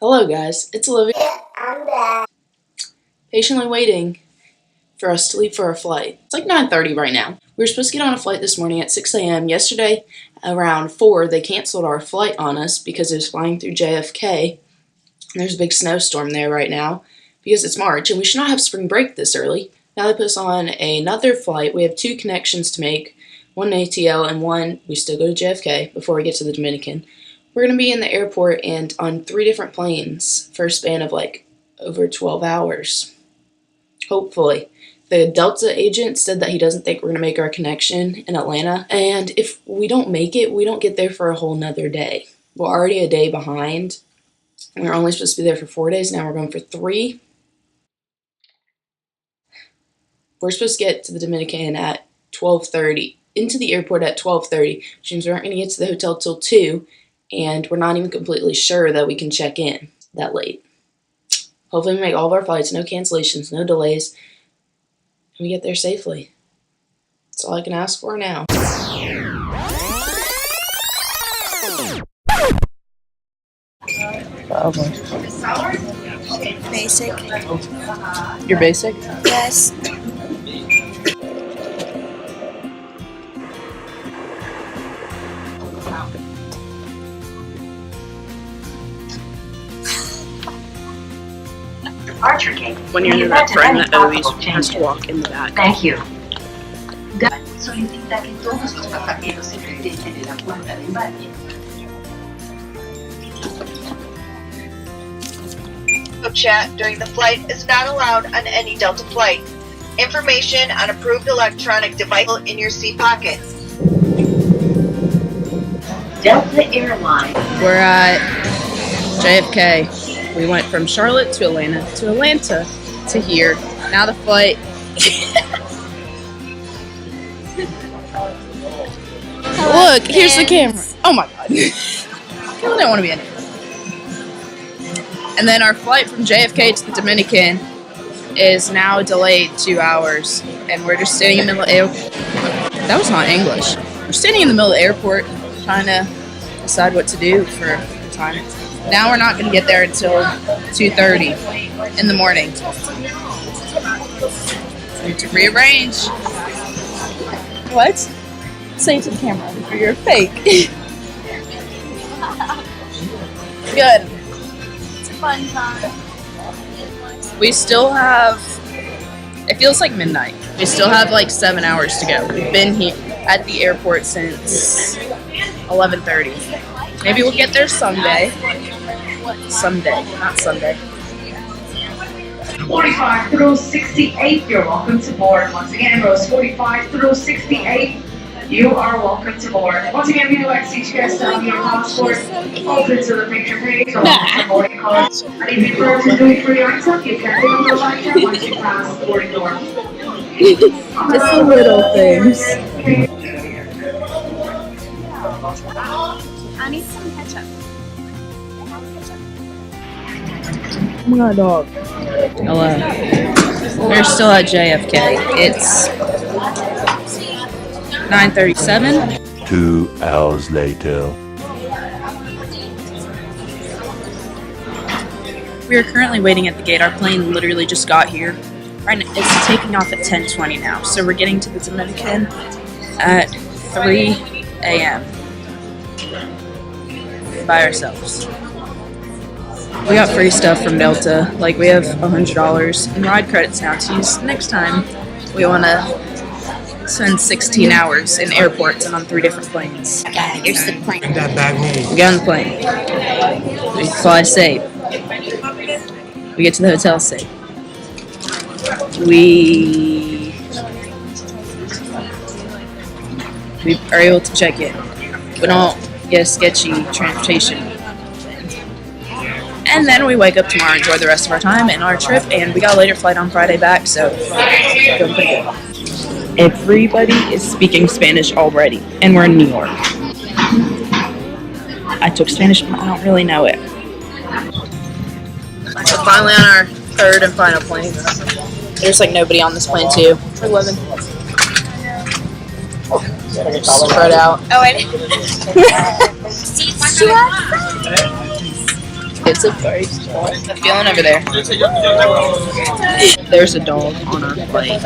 Hello guys, it's Olivia, I'm back. patiently waiting for us to leave for our flight. It's like 9:30 right now. We were supposed to get on a flight this morning at 6 a.m. Yesterday, around 4, they canceled our flight on us because it was flying through JFK. There's a big snowstorm there right now because it's March and we should not have spring break this early. Now they put us on another flight. We have 2 connections to make, one ATL and one we still go to JFK before we get to the Dominican. We're going to be in the airport and on 3 different planes for a span of like over 12 hours. Hopefully. The Delta agent said that he doesn't think we're going to make our connection in Atlanta. And if we don't make it, we don't get there for a whole nother day. We're already a day behind. We were only supposed to be there for 4 days. Now we're going for 3. We're supposed to get to the Dominican at 12:30. Into the airport at 12:30. Which means we aren't going to get to the hotel till 2. And we're not even completely sure that we can check in that late. Hopefully we make all of our flights, no cancellations, no delays, and we get there safely. That's all I can ask for now. Basic. You're basic? Yes. Archer King. When you're that friend that always has to walk in the back. Thank you. Solicita que todos los pasajeros se regresen en la puerta de embarque. Chat during the flight is not allowed on any Delta flight. Information on approved electronic device in your seat pocket. Delta Airlines. We're at JFK. We went from Charlotte to Atlanta to here. Now the flight. Look, here's the camera. Oh my god. I don't want to be in it. And then our flight from JFK to the Dominican is now delayed 2 hours. And we're just sitting in the middle of the airport. That was not English. We're sitting in the middle of the airport trying to decide what to do for the time. Now we're not going to get there until 2:30 in the morning. So we need to rearrange. What? Say it to the camera or you're fake. Good. It's a fun time. We still have, it feels like midnight. We still have like 7 hours to go. We've been here at the airport since 11:30. Maybe we'll get there someday. Someday, not Sunday. 45 through 68, you're welcome to board. Once again, rows 45 through 68, you are welcome to board. Once again, we would like to see you guys down your passport, open to the picture page, or the boarding cards. And if you prefer to do it for your item, you can do it on the item once you pass the boarding door. Just the little things. I need some ketchup. Oh my god, dog. Hello. We're still at JFK. It's 9:37. 2 hours later. We are currently waiting at the gate. Our plane literally just got here. Right now, it's taking off at 10:20 now. So we're getting to the Dominican at 3 a.m. by ourselves. We got free stuff from Delta. Like we have $100 in ride credits now to use next time we want to spend 16 hours in airports and on 3 different planes. Here's the plane. That bag home. We get on the plane. We fly safe. We get to the hotel safe. We are able to check in. We don't get a sketchy transportation. And then we wake up tomorrow, enjoy the rest of our time and our trip, and we got a later flight on Friday back, so going pretty good. Everybody is speaking Spanish already, and we're in New York. I took Spanish, but I don't really know it. We're finally on our 3rd and final plane. There's like nobody on this plane too. We're living. Spread out. Oh, I didn't. See, It's a first. Feeling over there. There's a dog on our plate.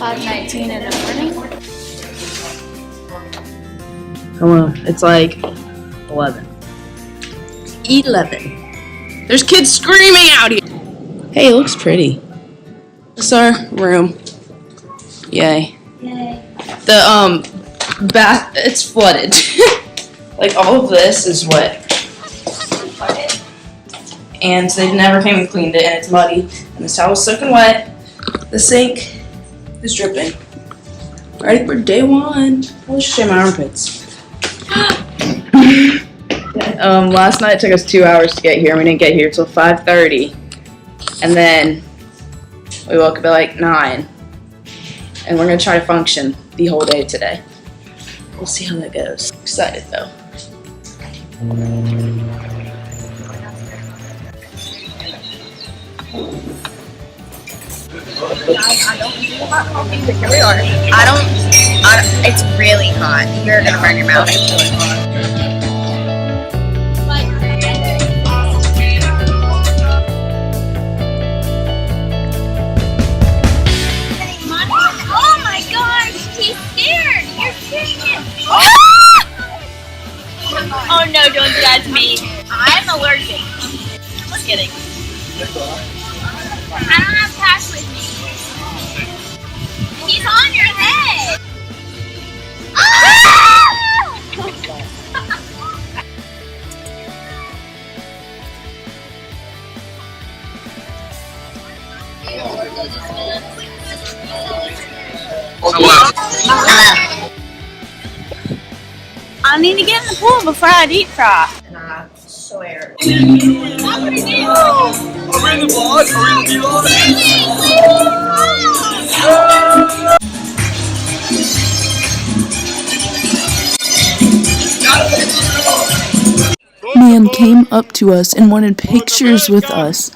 $5.19 in the morning. Hello. It's like 11. 11. There's kids screaming out here. Hey, it looks pretty. This is our room. Yay. The bath, it's flooded. Like all of this is wet. And they've never came and cleaned it, and it's muddy. And this towel's soaking wet. The sink is dripping. Ready for day one. Let's shave my armpits. Last night it took us 2 hours to get here. We didn't get here till 5:30. And then we woke up at like 9. And we're gonna try to function the whole day today. We'll see how that goes. Excited though. I don't do hot coffee, but here we are. It's really hot. You're gonna burn your mouth. It's really hot. Oh my gosh, he's scared. You're kidding. Oh no, don't do that to me. I'm allergic. Just kidding. I don't have cash with me. He's on your head. Hello. I need to get in the pool before I deep fry. And I swear. Are we in the vlog? Are we in the Man came up to us and wanted pictures with us.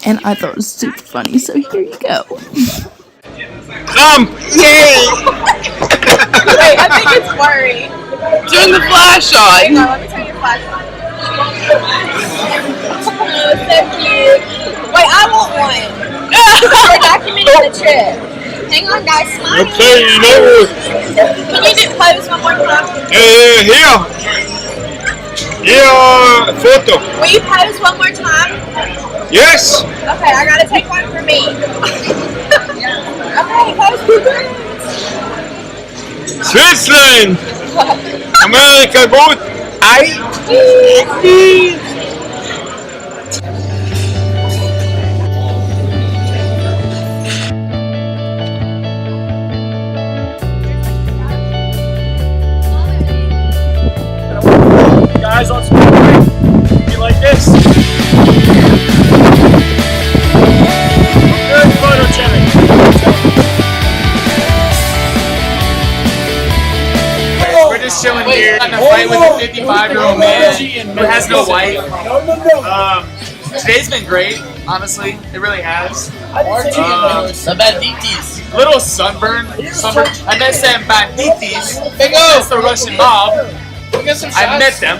And I thought it was super funny, so here you go. Yay! Wait, I think it's blurry. Turn the flash on! Hang on, let me turn your flash on. Oh, so cute. Wait, I want one. We're documenting the trip. Hang on, guys, smile. Okay, you know. Can you do pose one more time? Here, photo. Will you pose one more time? Yes. Okay, I gotta take one for me. Okay, pose. Switzerland. America good. Guys on Spotify, you like this? Good photogenic. We're just chilling here in a fight with a 55-year-old man who has no wife. Today's been great, honestly. It really has. Little sunburn. I met some banditis. That's the Russian mob. I met them.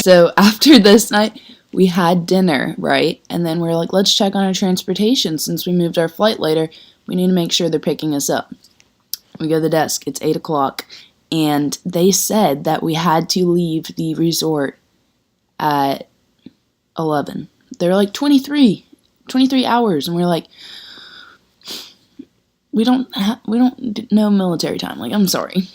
So after this night, we had dinner, right? And then we were like, let's check on our transportation since we moved our flight later. We need to make sure they're picking us up. We go to the desk. It's 8 o'clock. And they said that we had to leave the resort at 11. They're like 23 hours. And we're like, we don't know military time. Like, I'm sorry.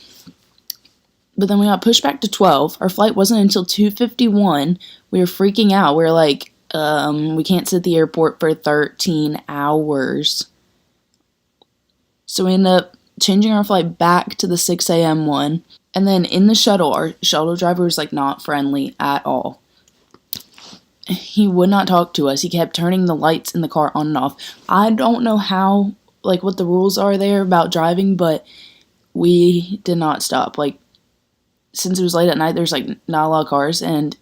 But then we got pushed back to 12. Our flight wasn't until 2:51. We were freaking out. We were like, we can't sit at the airport for 13 hours. So we ended up changing our flight back to the 6 a.m. one. And then in the shuttle, our shuttle driver was like not friendly at all. He would not talk to us. He kept turning the lights in the car on and off. I don't know how, like, what the rules are there about driving, but we did not stop. Like, since it was late at night, there's like not a lot of cars, and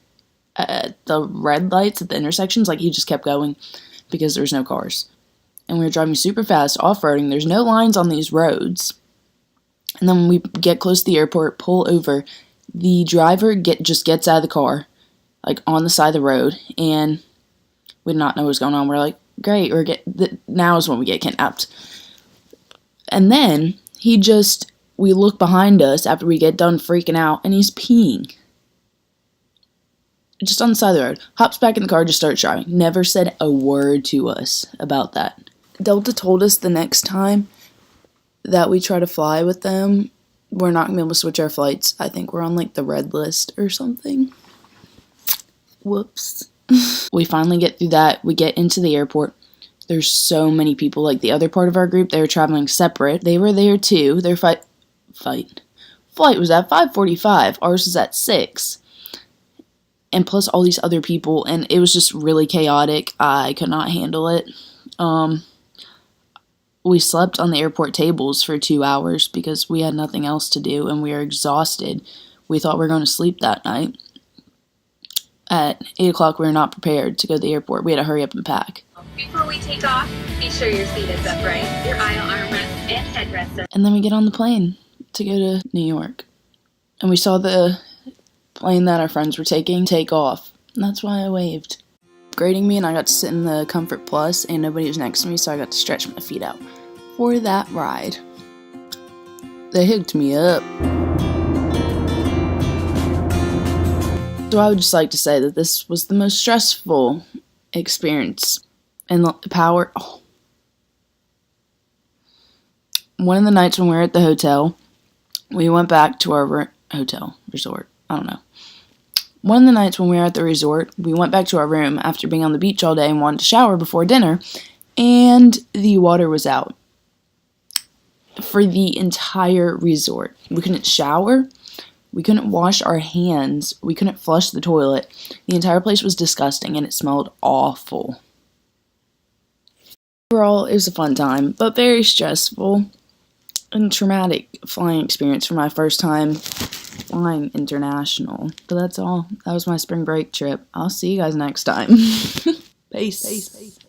the red lights at the intersections, like, he just kept going because there's no cars. And we were driving super fast, off-roading. There's no lines on these roads. And then when we get close to the airport, pull over, the driver just gets out of the car, like, on the side of the road, and we did not know what was going on. We're like, great, now is when we get kidnapped. And then we look behind us after we get done freaking out, and he's peeing. Just on the side of the road. Hops back in the car, just starts driving. Never said a word to us about that. Delta told us the next time that we try to fly with them, we're not going to be able to switch our flights. I think we're on, like, the red list or something. Whoops. We finally get through that. We get into the airport. There's so many people. Like, the other part of our group, they were traveling separate. They were there, too. Their flight was at 5:45. Ours was at 6. And plus all these other people. And it was just really chaotic. I could not handle it. We slept on the airport tables for 2 hours because we had nothing else to do. And we were exhausted. We thought we were going to sleep that night. At 8 o'clock, we were not prepared to go to the airport. We had to hurry up and pack. Before we take off, be sure your seat is upright, your aisle armrest and headrest are... And then we get on the plane to go to New York. And we saw the plane that our friends were taking take off. And that's why I waved. Grading me, and I got to sit in the Comfort Plus, and nobody was next to me, so I got to stretch my feet out for that ride. They hooked me up. So I would just like to say that this was the most stressful experience. And the power... Oh. One of the nights when we were at the hotel, we went back to our resort. I don't know. One of the nights when we were at the resort, we went back to our room after being on the beach all day and wanted to shower before dinner, and the water was out for the entire resort. We couldn't shower. We couldn't wash our hands. We couldn't flush the toilet. The entire place was disgusting, and it smelled awful. Overall, it was a fun time, but very stressful and traumatic flying experience for my first time flying international. But that's all. That was my spring break trip. I'll see you guys next time. Peace.